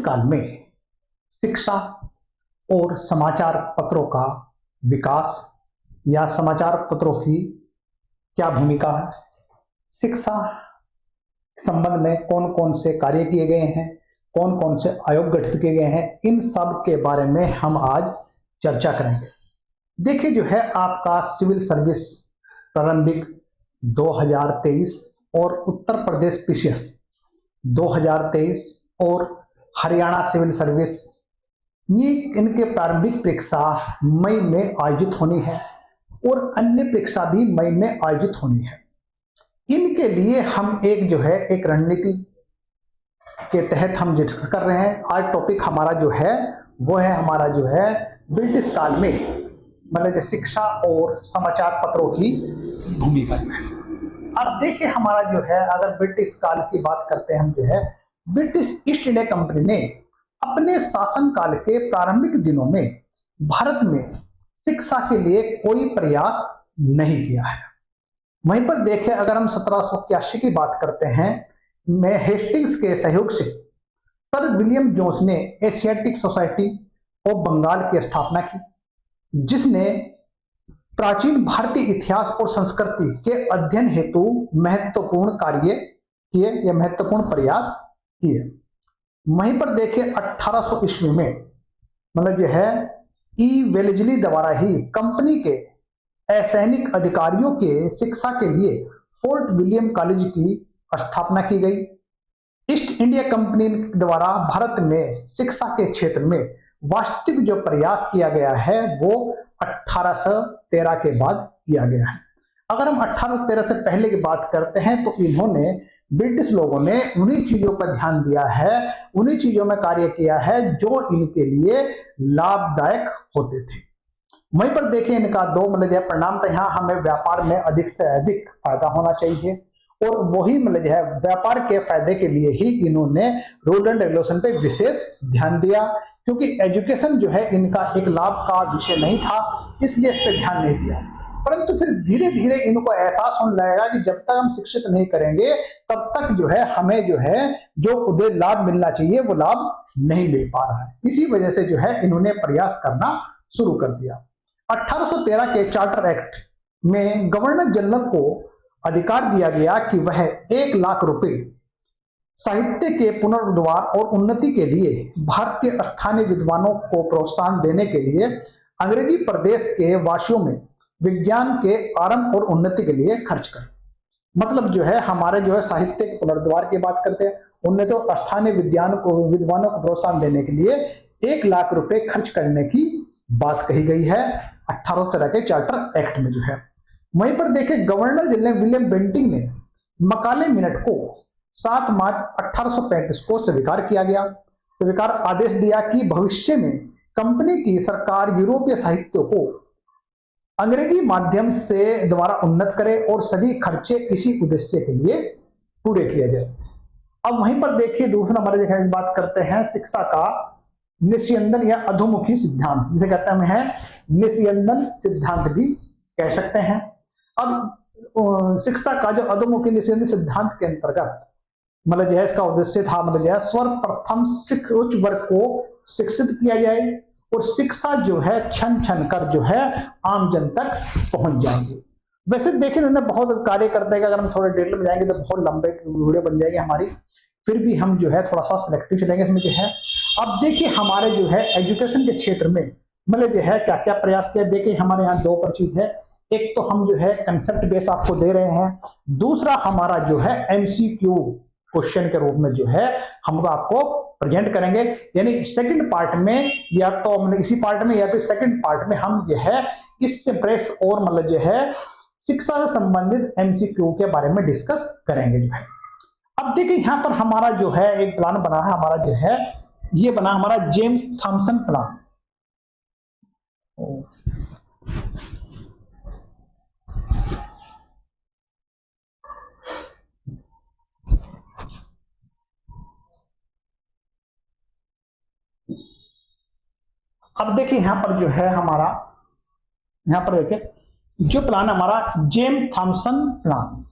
काल में शिक्षा और समाचार पत्रों का विकास या समाचार पत्रों की क्या भूमिका है, शिक्षा संबंध में कौन कौन से कार्य किए गए हैं, कौन कौन से आयोग गठित किए गए हैं, इन सब के बारे में हम आज चर्चा करेंगे। देखिए जो है आपका सिविल सर्विस प्रारंभिक 2023 और उत्तर प्रदेश पीसीएस 2023 और हरियाणा सिविल सर्विस, ये इनके प्रारंभिक परीक्षा मई में आयोजित होनी है और अन्य परीक्षा भी मई में आयोजित होनी है। इनके लिए हम एक रणनीति के तहत हम डिस्कस कर रहे हैं। आज टॉपिक हमारा वो है हमारा ब्रिटिश काल में मतलब शिक्षा और समाचार पत्रों की भूमिका। अब देखिए हमारा अगर ब्रिटिश काल की बात करते हैं हम ब्रिटिश ईस्ट इंडिया कंपनी ने अपने शासन काल के प्रारंभिक दिनों में भारत में शिक्षा के लिए कोई प्रयास नहीं किया है। वहीं पर देखिए अगर हम 1781 की बात करते हैं में हेस्टिंग्स के सहयोग से सर विलियम जोन्स ने एशियाटिक सोसाइटी ऑफ बंगाल की स्थापना की, जिसने प्राचीन भारतीय इतिहास और संस्कृति के अध्ययन हेतु महत्वपूर्ण कार्य किए या महत्वपूर्ण प्रयास किए। वहीं पर देखिए 1800 ईस्वी में ई वेलेस्ली द्वारा ही कंपनी के असैनिक अधिकारियों के शिक्षा के लिए फोर्ट विलियम कॉलेज की स्थापना की गई। ईस्ट इंडिया कंपनी द्वारा भारत में शिक्षा के क्षेत्र में वास्तविक जो प्रयास किया गया है वो 1813 के बाद किया गया है। अगर हम 1813 से पहले की बात करते हैं तो इन्होंने ब्रिटिश लोगों ने उन्हीं चीजों पर ध्यान दिया है, उन्हीं चीजों में कार्य किया है जो इनके लिए लाभदायक होते थे। वहीं पर देखिए इनका दो परिणाम था, यहाँ हमें व्यापार में अधिक से अधिक फायदा होना चाहिए और वही व्यापार के फायदे के लिए ही इन्होंने रूल एंड रेगुलेशन पे विशेष ध्यान दिया, क्योंकि एजुकेशन इनका एक लाभ का विषय नहीं था, इसलिए इस पर ध्यान नहीं दिया। परंतु फिर धीरे धीरे इनको एहसास होने लगेगा कि जब तक हम शिक्षित नहीं करेंगे तब तक हमें जो उदय लाभ मिलना चाहिए वो लाभ नहीं मिल पा रहा है। इसी वजह से इन्होंने प्रयास करना शुरू कर दिया। 1813 के चार्टर एक्ट में गवर्नर जनरल को अधिकार दिया गया कि वह 1 लाख रुपए साहित्य के पुनरुद्धार और उन्नति के लिए भारतीय स्थानीय विद्वानों को प्रोत्साहन देने के लिए अंग्रेजी प्रदेश के वासियों में विज्ञान के आरंभ और उन्नति के लिए खर्च करें। मतलब हमारे साहित्य के पुनरुद्धार की बात करते हैं, उन्नति और स्थानीय विद्वानों को प्रोत्साहन देने के लिए 1 लाख रुपए खर्च करने की बात कही गई है 1813 के चार्टर एक्ट में वहीं पर देखिए गवर्नर जनरल विलियम बेंटिंग ने मकाले मिनट को 7 मार्च 1835 को स्वीकार किया गया। स्वीकार आदेश दिया कि भविष्य में कंपनी की सरकार यूरोपीय साहित्य को अंग्रेजी माध्यम से द्वारा उन्नत करे और सभी खर्चे इसी उद्देश्य के लिए पूरे किए जाए। अब वहीं पर देखिए दूसरा हमारे बात करते हैं शिक्षा का निस्यंदन या अधोमुखी सिद्धांत, जिसे कहते हैं निस्यंदन सिद्धांत भी कह सकते हैं। अब शिक्षा का जो अधोमुखी निस्यंदन सिद्धांत के अंतर्गत इसका उद्देश्य था सर्वप्रथम उच्च वर्ग को शिक्षित किया जाए और शिक्षा छन छन कर आम जन तक पहुंच जाएंगे। वैसे देखिए उन्होंने बहुत कार्य करते हैं, अगर हम थोड़े डिटेल में जाएंगे तो बहुत लंबे वीडियो बन जाएगी हमारी, फिर भी हम थोड़ा सा सिलेक्टिव चलेंगे इसमें अब देखिए हमारे एजुकेशन के क्षेत्र में क्या क्या प्रयास किया। देखिए हमारे यहाँ 2 पर चीज है, एक तो हम कंसेप्ट बेस आपको दे रहे हैं, दूसरा हमारा एमसीक्यू क्वेश्चन के रूप में हम आपको प्रेजेंट करेंगे। यानी सेकंड पार्ट में या तो इसी पार्ट में या फिर सेकंड पार्ट में हम इससे प्रेस और शिक्षा से संबंधित एमसीक्यू के बारे में डिस्कस करेंगे अब देखिए यहाँ पर हमारा एक प्लान बना है, हमारा ये बना हमारा जेम्स थॉमसन प्लान। अब देखिए यहां पर हमारा यहां पर देखिए जो प्लान हमारा जेम्स थॉमसन प्लान।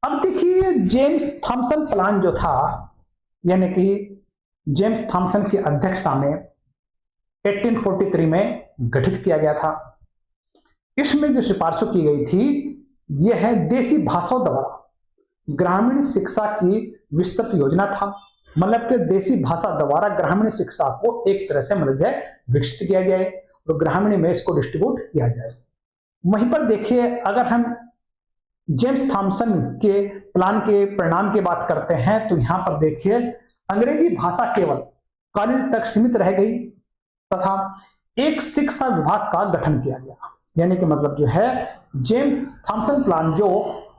अब देखिए जेम्स थॉमसन प्लान जो था यानी कि जेम्स थॉमसन की अध्यक्षता में 1843 में गठित किया गया था। इसमें जो सिफारिशें की गई थी यह है देसी भाषाओं द्वारा ग्रामीण शिक्षा की विस्तृत योजना था। मतलब कि देसी भाषा द्वारा ग्रामीण शिक्षा को एक तरह से मतलब विकसित किया जाए और ग्रामीण में इसको डिस्ट्रीब्यूट किया जाए। वहीं पर देखिए, अगर हम जेम्स थॉमसन के प्लान के परिणाम की बात करते हैं तो यहां पर देखिए अंग्रेजी भाषा केवल कॉलेज तक सीमित रह गई तथा एक शिक्षा विभाग का गठन किया गया। यानी कि मतलब जो है जेम्स थॉमसन प्लान जो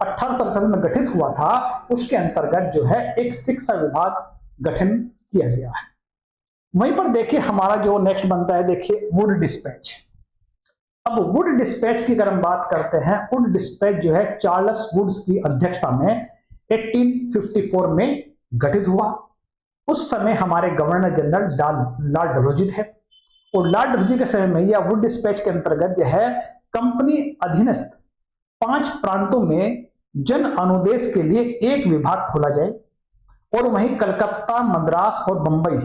1873 में गठित हुआ था उसके अंतर्गत जो है एक शिक्षा विभाग गठन किया गया है। वहीं पर देखिए हमारा जो नेक्स्ट बनता है, देखिए वुड डिस्पैच। अब वुड डिस्पैच की अगर हम बात करते हैं, वुड डिस्पैच जो है चार्ल्स वुड्स की अध्यक्षता में 1854 में गठित हुआ। उस समय हमारे गवर्नर जनरल लॉर्ड डलहौजी थे और लॉर्ड डलहौजी के समय में यह वुड डिस्पैच के अंतर्गत जो है कंपनी अधीनस्थ 5 प्रांतों में जन अनुदेश के लिए एक विभाग खोला जाए और वहीं कलकत्ता, मद्रास और बंबई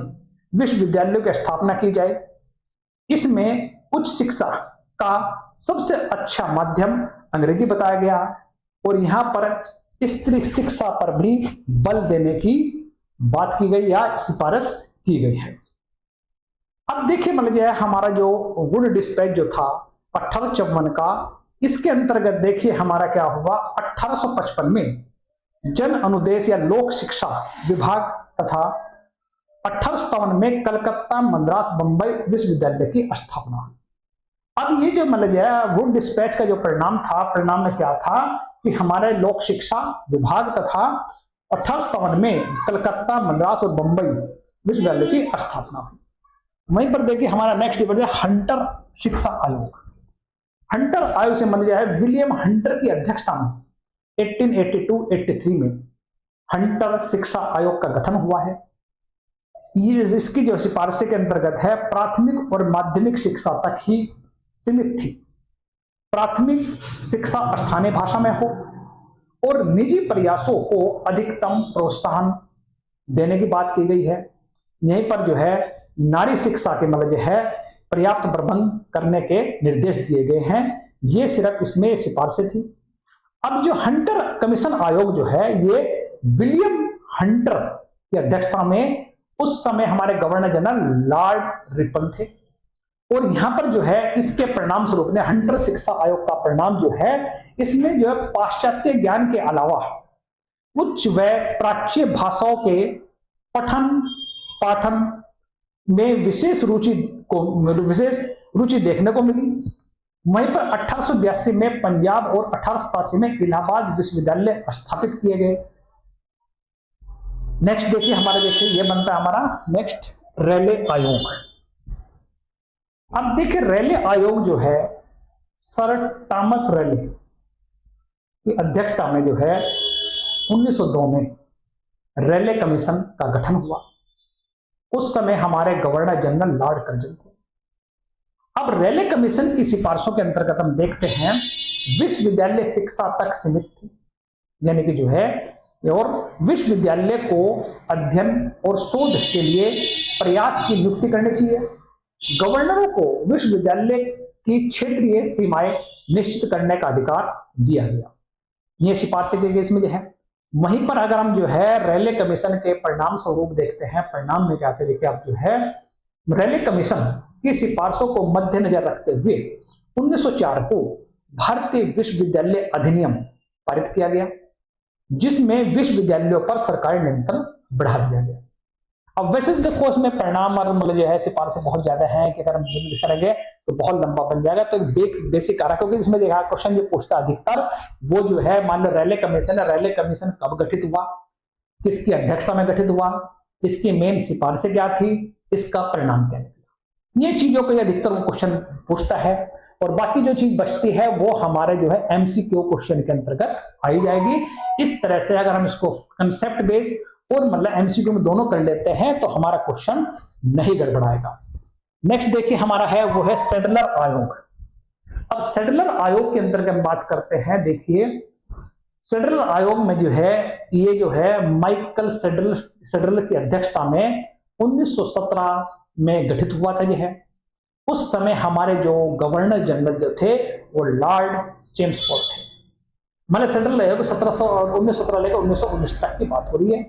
विश्वविद्यालयों की स्थापना की जाए। इसमें उच्च शिक्षा का सबसे अच्छा माध्यम अंग्रेजी बताया गया और यहां पर स्त्री शिक्षा पर भी बल देने की बात की गई या सिफारिश की गई है। अब देखिए मतलब यह हमारा जो वुड डिस्पैच जो था 1854 का, इसके अंतर्गत देखिए हमारा क्या हुआ, 1855 में जन अनुदेश या लोक शिक्षा विभाग तथा 1857 में कलकत्ता, मद्रास, बंबई विश्वविद्यालय की स्थापना। अब ये जो मतलब है वुड डिस्पैच का जो परिणाम था, परिणाम में क्या था कि हमारे लोक शिक्षा विभाग तथा 1857 में कलकत्ता, मद्रास और बंबई विश्वविद्यालय की स्थापना हुई। वहीं पर देखिए हमारा नेक्स्ट डिबेट है हंटर शिक्षा आयोग। हंटर आयोग से मतलब है विलियम हंटर की अध्यक्षता में 1882-83 में हंटर शिक्षा आयोग का गठन हुआ है। ये इसकी जो सिफारिशें के अंतर्गत है प्राथमिक और माध्यमिक शिक्षा तक ही सीमित थी। प्राथमिक शिक्षा स्थानीय भाषा में हो और निजी प्रयासों को अधिकतम प्रोत्साहन देने की बात की गई है। यहीं पर जो है नारी शिक्षा के मतलब जो है पर्याप्त प्रबंध करने के निर्देश दिए गए हैं। ये सिर्फ इसमें सिफारिशें थी। अब जो हंटर कमीशन आयोग जो है ये विलियम हंटर की अध्यक्षता में उस समय हमारे गवर्नर जनरल लॉर्ड रिपन थे और यहां पर जो है इसके परिणाम स्वरूप ने हंटर शिक्षा आयोग का परिणाम जो है इसमें जो है पाश्चात्य ज्ञान के अलावा उच्च व प्राच्य भाषाओं के पठन पाठन में विशेष रुचि देखने को मिली। वहीं पर 1882 में पंजाब और 1887 में इलाहाबाद विश्वविद्यालय स्थापित किए गए। नेक्स्ट देखिए हमारे देखिए ये बनता है हमारा नेक्स्ट रेले आयोग। अब देखिए रेले आयोग जो है सर थॉमस रेले की अध्यक्षता में जो है 1902 में रेले कमीशन का गठन हुआ। उस समय हमारे गवर्नर जनरल लॉर्ड कर्जन थे। अब रेले कमीशन की सिफारिशों के अंतर्गत हम देखते हैं विश्वविद्यालय शिक्षा तक सीमित थी, यानी कि जो है और विश्वविद्यालय को अध्ययन और शोध के लिए प्रयास की नियुक्ति करनी चाहिए। गवर्नरों को विश्वविद्यालय की क्षेत्रीय सीमाएं निश्चित करने का अधिकार दिया गया। ये सिफारिशें की गई इसमें जो है। वहीं पर अगर हम जो है रेले कमीशन के परिणाम स्वरूप देखते हैं, परिणाम में क्या थे देखिए आप जो है रेले कमीशन की सिफारिशों को मद्देनजर रखते हुए 1904 को भारतीय विश्वविद्यालय अधिनियम पारित किया गया जिसमें विश्वविद्यालयों पर सरकारी नियंत्रण बढ़ा दिया गया। अब वैसे देखो इसमें परिणाम और मतलब जो है सिफारिशें बहुत ज्यादा हैं कि अगर हम करेंगे तो बहुत लंबा बन जाएगा। तो बेसिक कारक क्योंकि इसमें देखा क्वेश्चन जो पूछता अधिकतर वो जो है मान लो रेले कमीशन कब गठित हुआ, किसकी अध्यक्षता में गठित हुआ, इसकी मेन सिफारिशें क्या थी, इसका परिणाम क्या निकला, ये चीजों को अधिकतर वो क्वेश्चन पूछता है। और बाकी जो चीज बचती है वो हमारे जो है एमसीक्यू क्वेश्चन के अंतर्गत आई जाएगी। इस तरह से अगर हम इसको कंसेप्ट बेस और मतलब एमसीक्यू में दोनों कर लेते हैं तो हमारा क्वेश्चन नहीं गड़बड़ाएगा। नेक्स्ट देखिए हमारा है वो है सेडलर आयोग। अब सेडलर आयोग के अंतर्गत बात करते हैं। देखिए सेडलर आयोग में जो है ये जो है माइकल सेडलर की अध्यक्षता में 1917 में गठित हुआ था यह। उस समय हमारे जो गवर्नर जनरल जो थे वो लॉर्ड चेम्सफोर्ड थे। मैंने सेंट्रल लेवल को 1917 लेकर 1919 तक की बात हो रही है।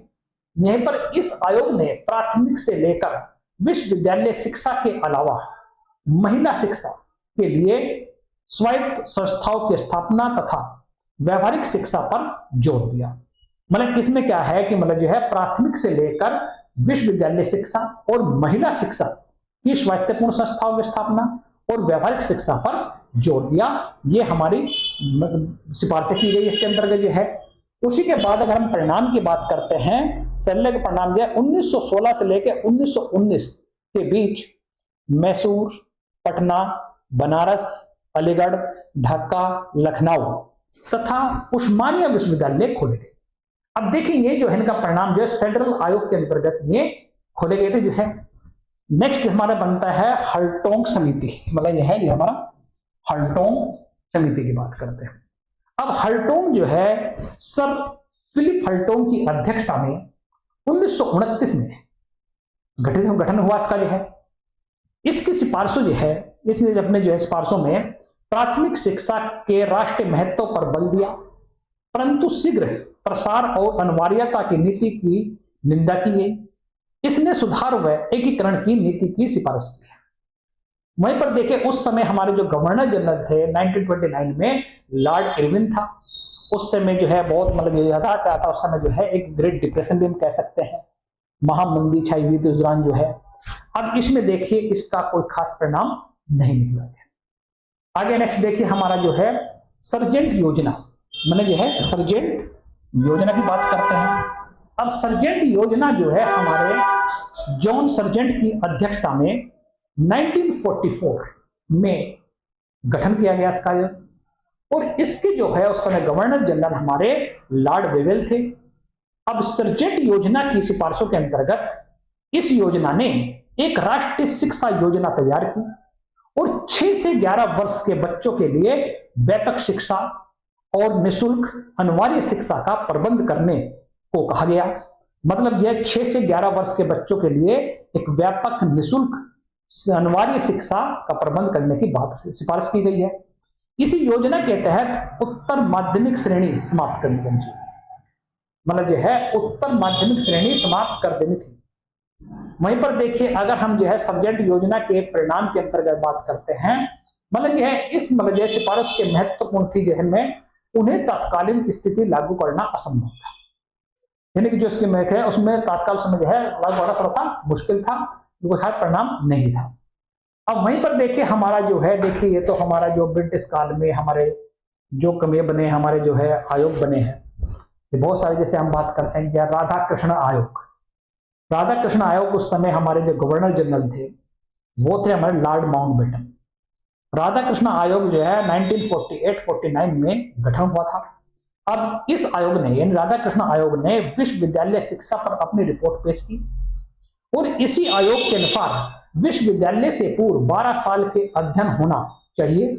यहीं पर इस आयोग ने प्राथमिक से लेकर विश्वविद्यालय शिक्षा के अलावा महिला शिक्षा के लिए स्वायत्त संस्थाओं की स्थापना तथा व्यवहारिक शिक्षा पर जोर दिया। मतलब इसमें क्या है कि मतलब जो है प्राथमिक से लेकर विश्वविद्यालय शिक्षा और महिला शिक्षा की स्वायत्तपूर्ण संस्थाओं की स्थापना और व्यवहारिक शिक्षा पर जोर दिया। ये हमारी सिफारिशें की गई इसके अंतर्गत जो है। उसी के बाद अगर हम परिणाम की बात करते हैं, चलने के परिणाम जो है 1916 से लेकर 1919 के बीच मैसूर, पटना, बनारस, अलीगढ़, ढाका, लखनऊ तथा उस्मानिया विश्वविद्यालय खोले गए। अब देखेंगे जो है इनका परिणाम जो है सेंट्रल आयोग के अंतर्गत ये खोले गए थे जो है। नेक्स्ट हमारा बनता है हल्टोंग समिति, मतलब यह है ये हमारा हल्टोंग समिति की बात करते हैं। अब हल्टोंग जो है सर फिलिप हल्टोंग की अध्यक्षता में 1929 में गठन हुआ इसका जो है। इसकी सिफारिशों जो है, इसने अपने जो है सिफारिशों में प्राथमिक शिक्षा के राष्ट्रीय महत्व पर बल दिया, परंतु शीघ्र प्रसार और अनिवार्यता की नीति की निंदा की गई। इसने सुधार व एकीकरण की नीति की सिफारिश की है। वहीं पर देखिए उस समय हमारे जो गवर्नर जनरल थे 1929 में लॉर्ड इरविन था। उस समय जो है बहुत मतलब ज्यादा क्या था, उस समय जो है एक ग्रेट डिप्रेशन भी हम कह सकते हैं, महामंदी छाई हुई थी उस दौरान जो है। अब इसमें देखिए इसका कोई खास परिणाम नहीं निकला है। आगे नेक्स्ट देखिए हमारा जो है सर्जेंट योजना, मैंने जो है सर्जेंट योजना की बात करते हैं। अब सर्जेंट योजना जो है हमारे जॉन सर्जेंट की अध्यक्षता में 1944 में गठन किया गया इसका, और इसके जो है उस समय गवर्नर जनरल हमारे लॉर्ड वेवेल थे। अब सर्जेंट योजना की सिफारिशों के अंतर्गत इस योजना ने एक राष्ट्रीय शिक्षा योजना तैयार की और 6 से 11 वर्ष के बच्चों के लिए व्यापक शिक्षा और निःशुल्क अनिवार्य शिक्षा का प्रबंध करने को कहा गया। मतलब यह 6 से 11 वर्ष के बच्चों के लिए एक व्यापक निःशुल्क अनिवार्य शिक्षा का प्रबंध करने की बात सिफारिश की गई है। इसी योजना के तहत उत्तर माध्यमिक श्रेणी समाप्त करनी चाहिए, मतलब यह है उत्तर माध्यमिक श्रेणी समाप्त कर देनी थी। वहीं पर देखिए अगर हम जो है सर्जेंट योजना के परिणाम के अंतर्गत बात करते हैं, मतलब यह इस मतलब यह सिफारिश के महत्वपूर्ण थी जहन में उन्हें तत्कालीन स्थिति लागू करना असंभव था, यानी कि जो इसकी महत्व है उसमें तत्काल समय जो है लागू करना थोड़ा सा मुश्किल था, कोई खास परिणाम नहीं था। अब वहीं पर देखिए हमारा जो है, देखिए ये तो हमारा जो ब्रिटिश काल में हमारे जो कमे बने हमारे जो है आयोग बने हैं, ये बहुत सारे, जैसे हम बात करते हैं राधा कृष्ण आयोग। राधा कृष्ण आयोग उस समय हमारे जो गवर्नर जनरल थे वो थे हमारे लॉर्ड माउंटबेटन। राधा कृष्ण आयोग जो है 1948-49 में गठन हुआ था। अब इस आयोग ने यानी राधा कृष्ण आयोग ने विश्वविद्यालय शिक्षा पर अपनी रिपोर्ट पेश की और इसी आयोग के अनुसार विश्वविद्यालय से पूर्व 12 साल के अध्ययन होना चाहिए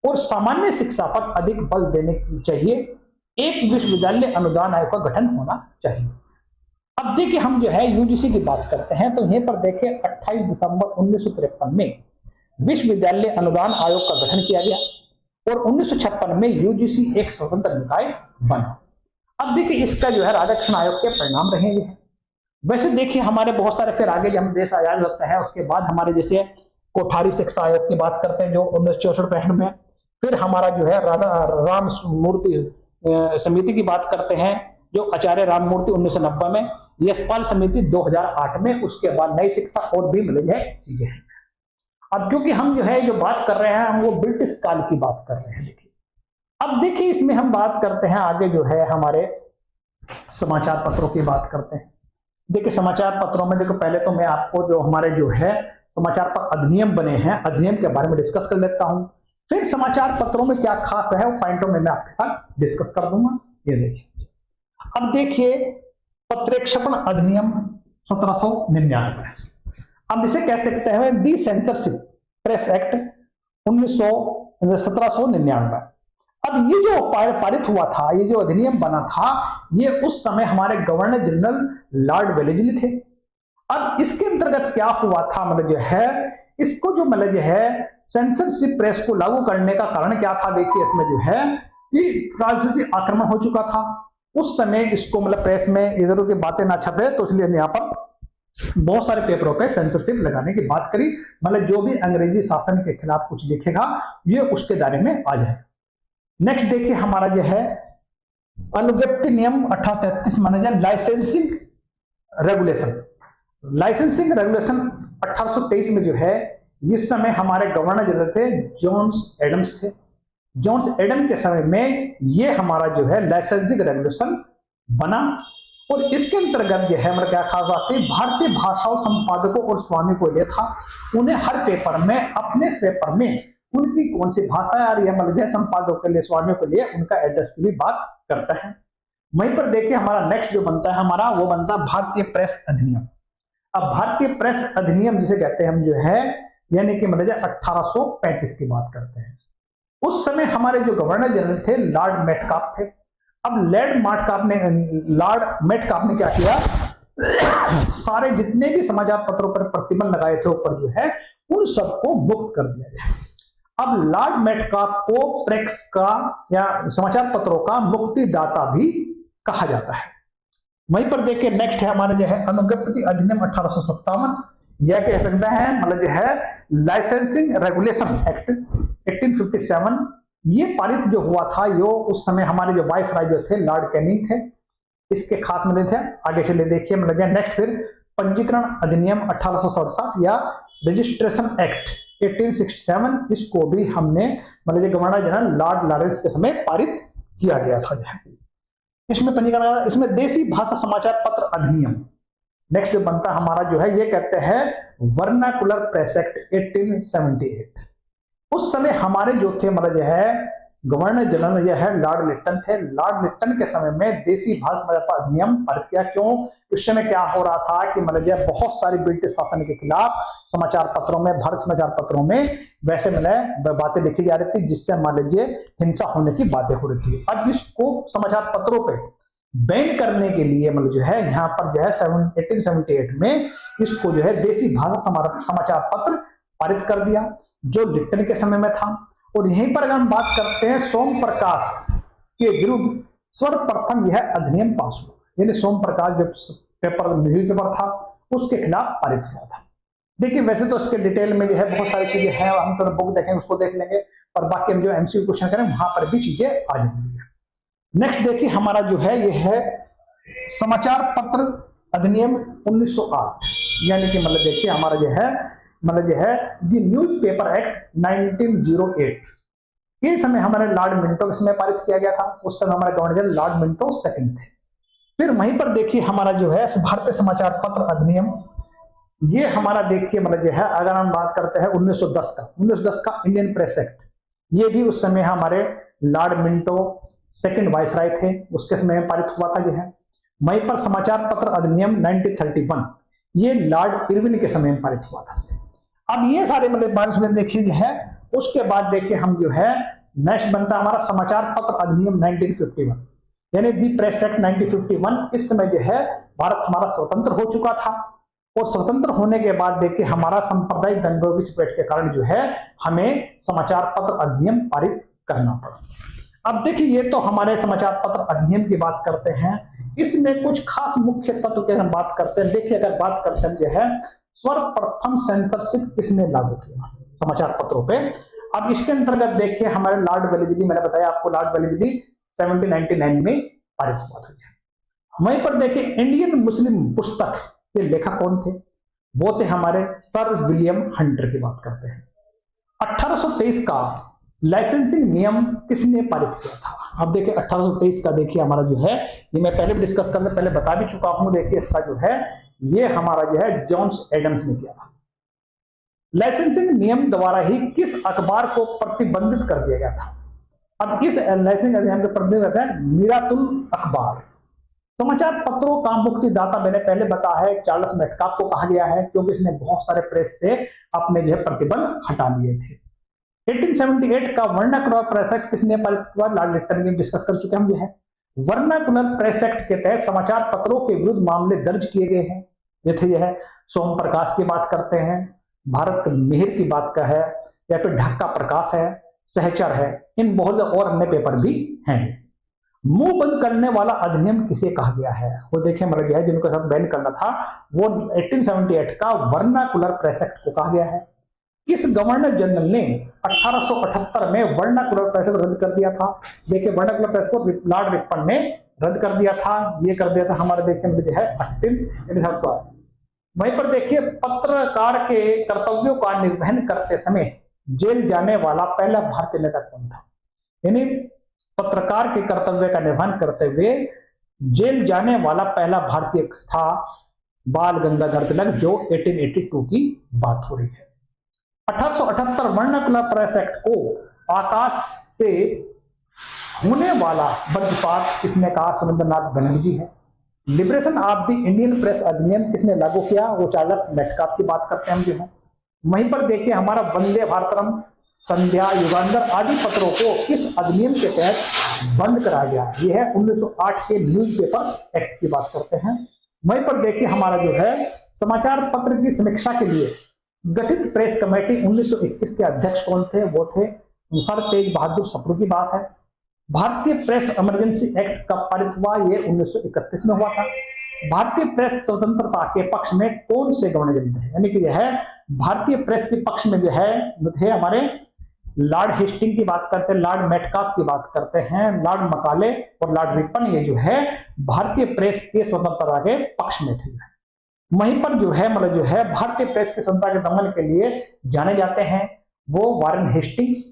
और सामान्य शिक्षा पर अधिक बल देने चाहिए। एक विश्वविद्यालय अनुदान आयोग का गठन होना चाहिए। अब देखिए हम जो है यूजीसी की बात करते हैं तो यहीं पर देखिए 28 दिसंबर 1953 में विश्वविद्यालय अनुदान आयोग का गठन किया गया और 1956 में यूजीसी एक स्वतंत्र निकाय बना। अब देखिए इसका जो है राधा कृष्ण आयोग के परिणाम रहेंगे। वैसे देखिए हमारे बहुत सारे फिर आगे जब हम देश आजाद होता है उसके बाद हमारे जैसे कोठारी शिक्षा आयोग की बात करते हैं जो 1964-65 में, फिर हमारा जो है राम मूर्ति समिति की बात करते हैं जो आचार्य राम मूर्ति 1990 में, यशपाल समिति 2008 में, उसके बाद नई शिक्षा और भी मिल गए चीजें हैं। अब क्योंकि हम जो है जो बात कर रहे हैं हम वो ब्रिटिश काल की बात कर रहे हैं। देखिए अब देखिए इसमें हम बात करते हैं आगे जो है हमारे समाचार पत्रों की बात करते हैं। देखिए समाचार पत्रों में देखो पहले तो मैं आपको जो हमारे जो है समाचार पत्र अधिनियम बने हैं अधिनियम के बारे में डिस्कस कर लेता हूं, फिर समाचार पत्रों में क्या खास है वो पॉइंटों में मैं आपके साथ डिस्कस कर दूंगा। ये देखिए अब देखिए पत्रेक्षपण अधिनियम 1799, अब इसे कह सकते हैं दी सेंसरशिप प्रेस एक्ट 1799। अब ये जो पारित हुआ था, ये जो अधिनियम बना था, ये उस समय हमारे गवर्नर जनरल लॉर्ड वेलेस्ली थे। अब इसके अंतर्गत क्या हुआ था, मतलब जो है इसको जो मतलब जो है सेंसरशिप प्रेस को लागू करने का कारण क्या था, देखिए इसमें जो है कि फ्रांसीसी आक्रमण हो चुका था उस समय, इसको मतलब प्रेस में इधर उधर की बातें ना छपे, तो इसलिए यहाँ पर बहुत सारे पेपरों पे सेंसरशिप लगाने की बात करी, मतलब जो भी अंग्रेजी शासन के खिलाफ कुछ लिखेगा ये उसके दायरे में आ जाएगा। नेक्स्ट देखिए हमारा जो है अनुज्ञप्ति नियम 1833 माना जाए लाइसेंसिंग रेगुलेशन। लाइसेंसिंग रेगुलेशन 1823 में जो है इस समय हमारे गवर्नर जनरल थे जॉन्स एडम्स थे। जॉन्स एडम के समय में ये हमारा जो है लाइसेंसिंग रेगुलेशन बना और इसके अंतर्गत जो है मतलब क्या खास बात थी, भारतीय भाषाओं संपादकों और स्वामी को यह था उन्हें हर पेपर में अपने पेपर में उनकी कौन सी भाषा आ रही है, मतलब संपादकों के लिए स्वामियों के लिए उनका एड्रेस की भी बात करता है। वहीं पर देखिए हमारा नेक्स्ट जो बनता है हमारा वो बनता है भारतीय प्रेस अधिनियम। अब भारतीय प्रेस अधिनियम जिसे कहते हैं हम जो है यानी कि मतलब 1835 की बात करते हैं। उस समय हमारे जो गवर्नर जनरल थे लॉर्ड मेटकाप थे। अब लॉर्ड मेटकाप ने क्या किया, सारे जितने भी समाचार पत्रों पर प्रतिबंध लगाए थे ऊपर जो है उन सबको मुक्त कर दिया गया। अब लॉर्ड मेटकाप को प्रेस का या समाचार पत्रों का मुक्तिदाता भी कहा जाता है। वहीं पर देखिए नेक्स्ट है हमारे जो है अनुज्ञप्ति अधिनियम 1857, यह कह सकते हैं मतलब जो है लाइसेंसिंग रेगुलेशन एक्ट 1857। ये पारित जो हुआ था यो उस समय हमारे जो वाइसराय जो थे लॉर्ड कैनिंग थे, इसके खास मतलब थे। आगे चले देखिए मतलब नेक्स्ट फिर पंजीकरण अधिनियम 1867 या रजिस्ट्रेशन एक्ट 1867, इसको भी हमने मतलब गवर्नर जनरल लॉर्ड लॉरेंस के समय पारित किया गया था। इसमें पंजीकरण, इसमें देसी भाषा समाचार पत्र अधिनियम नेक्स्ट जो बनता हमारा जो है ये कहते हैं वर्नाकुलर प्रेस एक्ट 1878। उस समय हमारे जो थे मतलब जो है गवर्नर जनरल जो है लॉर्ड लिट्टन थे। लॉर्ड लिट्टन के समय में देसी भाषा समाचार अधिनियम पारित किया। क्यों, उस समय क्या हो रहा था कि मतलब जो बहुत सारी ब्रिटिश शासन के खिलाफ समाचार पत्रों में, भारत समाचार पत्रों में वैसे मतलब बातें लिखी जा रही थी जिससे मान लीजिए हिंसा होने की बातें हो रही थी। अब इसको समाचार पत्रों पे बैन करने के लिए मतलब जो है यहाँ पर जो है 1878 में इसको जो है देसी भाषा समाचार पत्र पारित कर दिया जो लिट्टन के समय में था। और यहीं पर अगर हम बात करते हैं सोम प्रकाश के विरुद्ध सर्वप्रथम यह अधिनियम पास हुआ, यानी सोम प्रकाश जो पेपर न्यूज पेपर था उसके खिलाफ पारित हुआ था। देखिए वैसे तो इसके डिटेल में जो है बहुत सारी चीजें हैं, हम तो बुक देखेंगे उसको देख लेंगे, पर बाकी हम जो एमसीक्यू क्वेश्चन करें वहां पर भी चीजें आ जाएंगी। नेक्स्ट देखिए हमारा जो है ये है समाचार पत्र अधिनियम 1908, यानी कि मतलब देखिए हमारा जो है मतलब जो है दी न्यूज पेपर एक्ट 1908। ये समय हमारे लॉर्ड मिंटो इसमें पारित किया गया था। उस समय हमारे governor general Lord Minto second थे। फिर वहीं पर देखिए हमारा जो है भारतीय समाचार पत्र अधिनियम, ये हमारा देखिए मतलब जो है अगर हम बात करते हैं 1910 का इंडियन प्रेस एक्ट, ये भी उस समय हमारे लॉर्ड मिंटो सेकंड वाइसराय थे, उसके समय में पारित हुआ था जो है। वहीं पर समाचार पत्र अधिनियम 1931, ये लॉर्ड इरविन के समय में पारित हुआ था। अब ये सारे मतलब पारित देखिए जो है। उसके बाद देखिए हम जो है नेक्स्ट बनता है हमारा समाचार पत्र अधिनियम 1951, यानी दी प्रेस एक्ट 1951। इस समय जो है भारत हमारा स्वतंत्र हो चुका था और स्वतंत्र होने के बाद देखिए हमारा सांप्रदायिक दंगों की चपेट के कारण जो है हमें समाचार पत्र अधिनियम पारित करना पड़ा। अब देखिए ये तो हमारे समाचार पत्र अधिनियम की बात करते हैं, इसमें कुछ खास मुख्य तत्व की हम बात करते हैं। देखिए अगर बात करते हैं जो है सर्वप्रथम सेंसरशिप किसने लागू किया समाचार पत्रों पे। अब इसके अंतर्गत देखिए हमारे लॉर्ड वेलेस्ली, मैंने बताया आपको लॉर्ड वेलेस्ली 1799 में पारित हुआ था। वहीं पर देखिए इंडियन मुस्लिम पुस्तक के लेखक कौन थे, वो थे हमारे सर विलियम हंटर की बात करते हैं। 1823 का लाइसेंसिंग नियम किसने पारित किया था। अब देखिए 1823 का देखिए हमारा जो है ये मैं पहले भी डिस्कस करने पहले बता भी चुका हूं। देखिए इसका जो है ये हमारा जो है जॉन्स एडम्स ने किया था। लाइसेंसिंग नियम द्वारा ही किस अखबार को प्रतिबंधित कर दिया गया था। अब इस लाइसेंसिंग नियम के प्रतिबंधित है मीरातुल अखबार। समाचार पत्रों का मुक्तिदाता मैंने पहले बताया है चार्ल्स मेटकाप को कहा गया है, क्योंकि इसने बहुत सारे प्रेस से अपने जो है प्रतिबंध हटा लिए थे। 1878 का वर्नाकुलर प्रेस एक्ट किसने पारित हुआ, लॉर्ड लिट्टन ने डिस्कस कर चुके हम जो है। वर्नाकुलर प्रेस एक्ट के तहत समाचार पत्रों के विरुद्ध मामले दर्ज किए गए हैं। ये थे यह सोम प्रकाश की बात करते हैं, भारत मिहिर की बात का है, या फिर ढक्का प्रकाश है, सहचर है, इन बहुत और अन्य पेपर भी हैं। मुंह बंद करने वाला अधिनियम किसे कहा गया है? वो देखिए मतलब है जिनको सब बैन करना था वो 1878 का वर्नाकुलर प्रेस एक्ट को कहा गया है। इस गवर्नर जनरल ने 1878 में वर्नाकुलर प्रेस को रद्द कर दिया था। देखिए वर्नाकुलर प्रेस को लॉर्ड रिपन ने रद्द कर दिया था। ये कर दिया था हमारे देश में जो है 1887 को। वहीं पर देखिए पत्रकार के कर्तव्यों का निर्वहन करते समय जेल जाने वाला पहला भारतीय नेता कौन था? यानी पत्रकार के कर्तव्य का निर्वहन करते हुए जेल जाने वाला पहला भारतीय था बाल गंगाधर तिलक, जो 1882 की बात हो रही है। 1878 वर्नाकुलर प्रेस एक्ट को आकाश से होने वाला वज्रपात किसने कहा? सुरेंद्रनाथ बनर्जी है। Liberation of the Indian press अधिनियम किसने लागू किया? वो चार्ल्स मेटकाफ की बात करते हैं हम जो है। वहीं पर देखिए हमारा वंदे भारतम, संध्या, युगांधर आदि पत्रों को किस अधिनियम के तहत बंद कराया गया? यह है 1908 के न्यूज़पेपर एक्ट की बात करते हैं। वहीं पर देखिए हमारा जो है समाचार पत्र की समीक्षा के लिए गठित प्रेस कमेटी 1921 के अध्यक्ष कौन थे? वो थे सर तेज बहादुर सप्रू की बात है। भारतीय प्रेस इमरजेंसी एक्ट कब पारित हुआ? ये 1931 में हुआ था। भारतीय प्रेस स्वतंत्रता के पक्ष में कौन से गवर्नर जनरल थे? यानी कि यह है भारतीय प्रेस के पक्ष में जो है हमारे लॉर्ड हेस्टिंग की बात करते हैं, लॉर्ड मेटकाफ की बात करते हैं, लॉर्ड मकाले और लॉर्ड रिपन, ये जो है भारतीय प्रेस के स्वतंत्रता के पक्ष में थे। वहीं पर जो है मतलब जो है भारतीय प्रेस की स्वतंत्रता के दमन के लिए जाने जाते हैं वो Warren Hastings,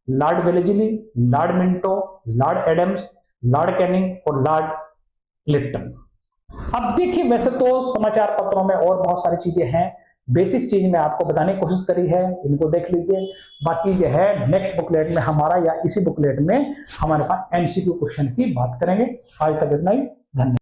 Lord Wellesley, Lord Minto, Lord Adams, Lord Canning और लॉर्ड लिप्टन। अब देखिए वैसे तो समाचार पत्रों में और बहुत सारी चीजें हैं, बेसिक चीज मैं आपको बताने की कोशिश करी है, इनको देख लीजिए। बाकी जो है नेक्स्ट बुकलेट में हमारा या इसी बुकलेट में हमारे पास एमसीक्यू क्वेश्चन की बात करेंगे। आज तक इतना ही, धन्यवाद।